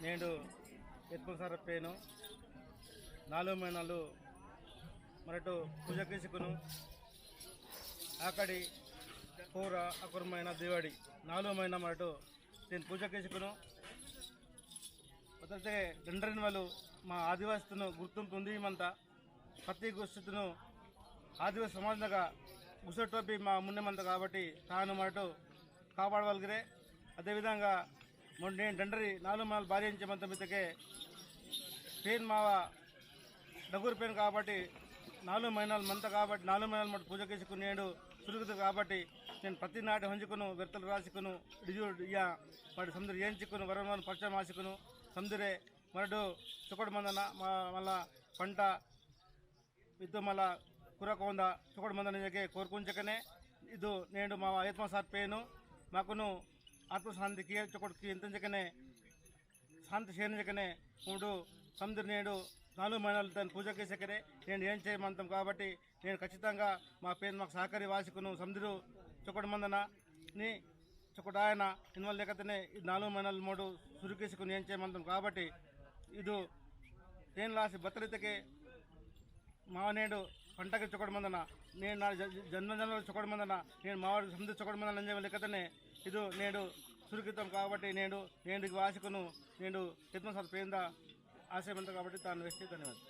నేడు ఎత్తుసార పేను 4 మహిళలు మరటు పూజ కేసుకును ఆకడి కూర అకురమైన దివాడి 4 మహిళ మరటు నేను పూజ కేసుకును మొదటి దండరిన వాళ్ళు మా ఆదివాసులను గుర్తింపు ఉంది మంతా ప్రతి గుస్తును ఆదివాసి సమాజంగా గుసటోపి మా మున్నెమంత కాబట్టి తాను మరటు కాపాడగలిగిరే అదేవిధంగా నేను దండరి 4 మహిళలు భార్యించేమంత మితకే పేన్ మావ డగురు పేను కాబట్టి 4 మహిళలు మంత కాబట్టి 4 మహిళలు మటు పూజ కేసుకుని నేడు సురుగుతుంది కాబట్టి నేను ప్రతి నాటి హంచుకును వ్యర్థలు రాసుకును డిజు ఇయ్యా వాటి సముద్రం ఏంచుకును వరం పరిచయం ఆసుకును సముద్రే మరడు చుక్కడు మందన మళ్ళా పంట విత్తు మళ్ళా కూరకొంద చుక్కడు మందనకే కోరుకుంచకనే ఇది నేను మా ఆత్మసాత్ పేను మాకును ఆత్మశాంతికి చుక్కడికి ఎంతకనే శాంతి చేయించకనే మూడు సముద్ర నేడు 4 మహిళలు తను పూజ చేసకనే నేను ఏం చేయమంతాం కాబట్టి నేను ఖచ్చితంగా మా పేరు మాకు సహకరి వాసుకును సముద్రు చుక్కడు మందనని చుక్కడు ఆయన ఇన్వాల్వ్ లేకతనే 4 మహిళలు మూడు సురుకేసుకుని ఏం చేయమంతాం కాబట్టి ఇది నేను లాసి బత్తలితకే మా నేడు పంటకి చుక్కడు మందన నేను నా జన్మజన్మలు చుక్కడు మందన నేను మావాడికి సముద్ర చుక్కడు మందన అని లెక్కతనే ఇది నేడు సురక్షితం కాబట్టి నేను వాసుకును నేను యత్నసార్ పేద ఆశయమంత కాబట్టి తాను వేస్తే ధన్యవాదాలు.